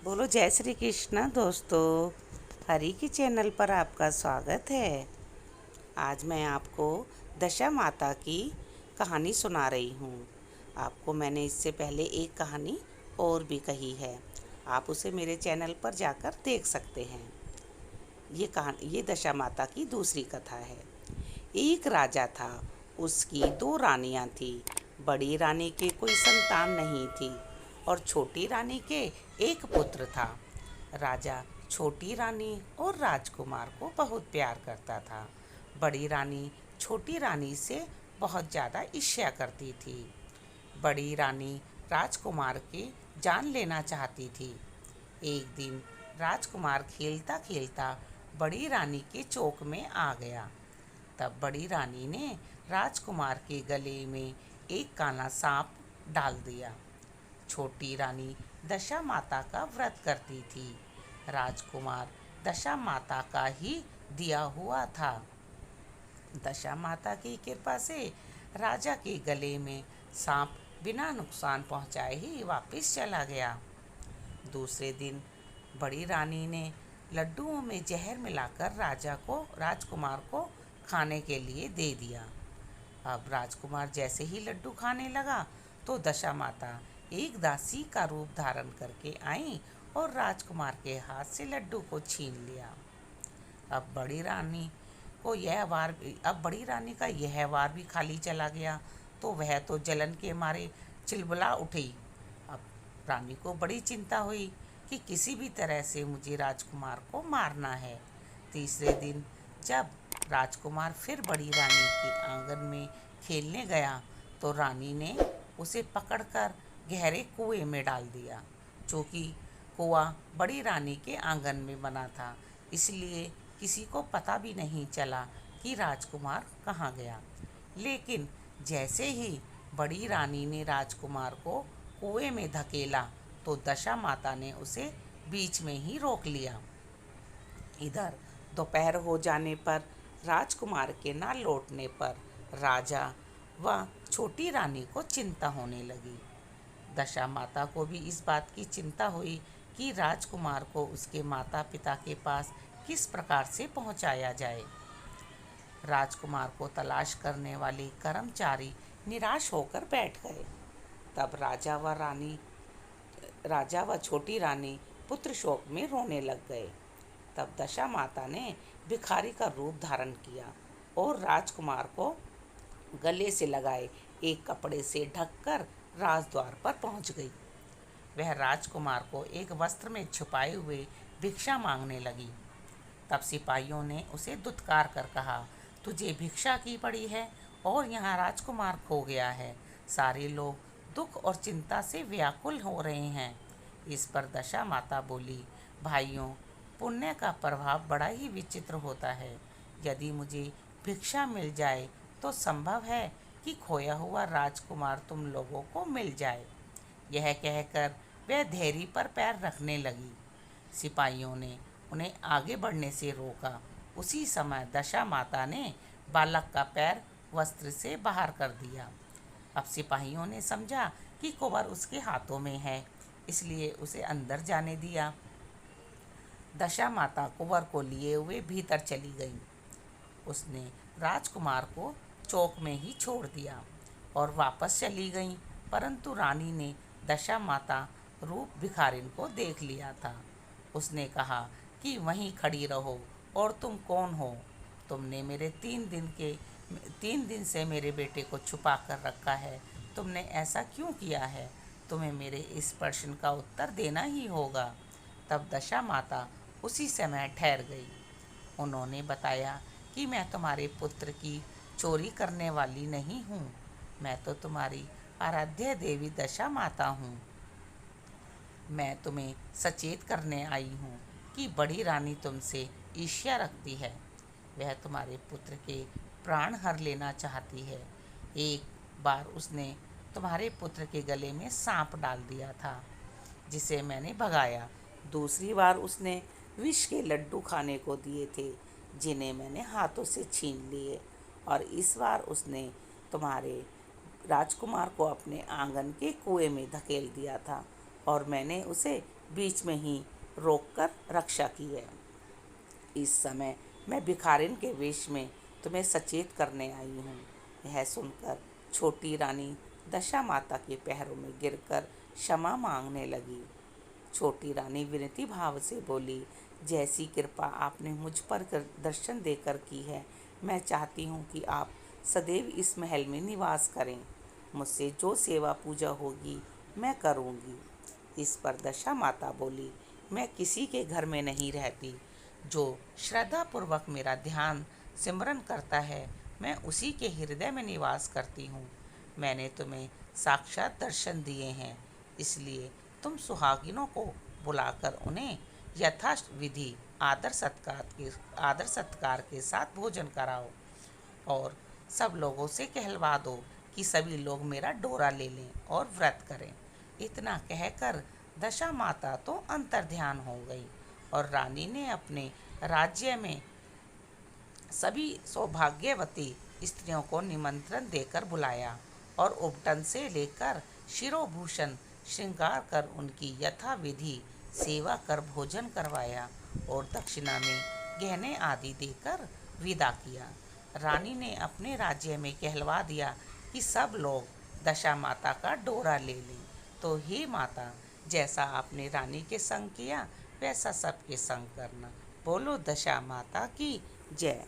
बोलो जय श्री कृष्ण दोस्तों। हरि की चैनल पर आपका स्वागत है। आज मैं आपको दशा माता की कहानी सुना रही हूँ। आपको मैंने इससे पहले एक कहानी और भी कही है, आप उसे मेरे चैनल पर जाकर देख सकते हैं। ये दशा माता की दूसरी कथा है। एक राजा था, उसकी दो रानियां थी। बड़ी रानी के कोई संतान नहीं थी और छोटी रानी के एक पुत्र था। राजा छोटी रानी और राजकुमार को बहुत प्यार करता था। बड़ी रानी छोटी रानी से बहुत ज़्यादा ईर्ष्या करती थी। बड़ी रानी राजकुमार की जान लेना चाहती थी। एक दिन राजकुमार खेलता खेलता बड़ी रानी के चौक में आ गया। तब बड़ी रानी ने राजकुमार के गले में एक काला सांप डाल दिया। छोटी रानी दशा माता का व्रत करती थी। राजकुमार दशा माता का ही दिया हुआ था। दशा माता की कृपा से राजा के गले में सांप बिना नुकसान पहुंचाए ही वापस चला गया। दूसरे दिन बड़ी रानी ने लड्डुओं में जहर मिलाकर राजकुमार को खाने के लिए दे दिया। अब राजकुमार जैसे ही लड्डू खाने लगा तो दशा माता एक दासी का रूप धारण करके आई और राजकुमार के हाथ से लड्डू को छीन लिया। अब बड़ी रानी अब बड़ी रानी का यह वार भी खाली चला गया तो वह तो जलन के मारे चिल्बला उठी। अब रानी को बड़ी चिंता हुई कि किसी भी तरह से मुझे राजकुमार को मारना है। तीसरे दिन जब राजकुमार फिर बड़ी रानी के आंगन में खेलने गया तो रानी ने उसे पकड़कर गहरे कुएं में डाल दिया। चूँकि कुआं बड़ी रानी के आंगन में बना था, इसलिए किसी को पता भी नहीं चला कि राजकुमार कहाँ गया। लेकिन जैसे ही बड़ी रानी ने राजकुमार को कुएं में धकेला तो दशा माता ने उसे बीच में ही रोक लिया। इधर दोपहर हो जाने पर राजकुमार के ना लौटने पर राजा व छोटी रानी को चिंता होने लगी। दशा माता को भी इस बात की चिंता हुई कि राजकुमार को उसके माता पिता के पास किस प्रकार से पहुंचाया जाए। राजकुमार को तलाश करने वाले कर्मचारी निराश होकर बैठ गए। तब राजा व छोटी रानी पुत्र शोक में रोने लग गए। तब दशा माता ने भिखारी का रूप धारण किया और राजकुमार को गले से लगाए एक कपड़े से ढककर राजद्वार पर पहुंच गई। वह राजकुमार को एक वस्त्र में छुपाए हुए भिक्षा मांगने लगी। तब सिपाहियों ने उसे दुत्कार कर कहा, तुझे भिक्षा की पड़ी है और यहाँ राजकुमार खो गया है। सारे लोग दुख और चिंता से व्याकुल हो रहे हैं। इस पर दशा माता बोली, भाइयों, पुण्य का प्रभाव बड़ा ही विचित्र होता है। यदि मुझे भिक्षा मिल जाए तो संभव है कि खोया हुआ राजकुमार तुम लोगों को मिल जाए। यह कहकर वह धैर्य पर पैर रखने लगी। सिपाहियों ने उन्हें आगे बढ़ने से रोका। उसी समय दशा माता ने बालक का पैर वस्त्र से बाहर कर दिया। अब सिपाहियों ने समझा कि कुंवर उसके हाथों में है, इसलिए उसे अंदर जाने दिया। दशा माता कुंवर को लिए हुए भीतर चली गई। उसने राजकुमार को चौक में ही छोड़ दिया और वापस चली गई। परंतु रानी ने दशा माता रूप भिखारिन को देख लिया था। उसने कहा कि वहीं खड़ी रहो। और तुम कौन हो? तुमने मेरे 3 दिन से मेरे बेटे को छुपा कर रखा है। तुमने ऐसा क्यों किया है? तुम्हें मेरे इस प्रश्न का उत्तर देना ही होगा। तब दशा माता उसी समय ठहर गई। उन्होंने बताया कि मैं तुम्हारे पुत्र की चोरी करने वाली नहीं हूँ। मैं तो तुम्हारी आराध्य देवी दशा माता हूँ। मैं तुम्हें सचेत करने आई हूँ कि बड़ी रानी तुमसे ईर्ष्या रखती है। वह तुम्हारे पुत्र के प्राण हर लेना चाहती है। एक बार उसने तुम्हारे पुत्र के गले में सांप डाल दिया था, जिसे मैंने भगाया। दूसरी बार उसने विष के लड्डू खाने को दिए थे, जिन्हें मैंने हाथों से छीन लिए। और इस बार उसने तुम्हारे राजकुमार को अपने आंगन के कुएं में धकेल दिया था और मैंने उसे बीच में ही रोककर रक्षा की है। इस समय मैं भिखारिन के वेश में तुम्हें सचेत करने आई हूँ। यह सुनकर छोटी रानी दशा माता के पैरों में गिरकर क्षमा मांगने लगी। छोटी रानी विनती भाव से बोली, जैसी कृपा आपने मुझ पर दर्शन देकर की है, मैं चाहती हूँ कि आप सदैव इस महल में निवास करें। मुझसे जो सेवा पूजा होगी मैं करूँगी। इस पर दशा माता बोली, मैं किसी के घर में नहीं रहती। जो श्रद्धापूर्वक मेरा ध्यान सिमरन करता है, मैं उसी के हृदय में निवास करती हूँ। मैंने तुम्हें साक्षात दर्शन दिए हैं, इसलिए तुम सुहागिनों को बुलाकर उन्हें यथाविधि आदर सत्कार के साथ भोजन कराओ और सब लोगों से कहलवा दो कि सभी लोग मेरा डोरा ले लें और व्रत करें। इतना कहकर दशा माता तो अंतर्ध्यान हो गई और रानी ने अपने राज्य में सभी सौभाग्यवती स्त्रियों को निमंत्रण देकर बुलाया और उपटन से लेकर शिरोभूषण श्रृंगार कर उनकी यथाविधि सेवा कर भोजन करवाया और दक्षिणा में गहने आदि देकर विदा किया। रानी ने अपने राज्य में कहलवा दिया कि सब लोग दशा माता का डोरा ले लें। तो हे माता, जैसा आपने रानी के संग किया वैसा सबके संग करना। बोलो दशा माता की जय।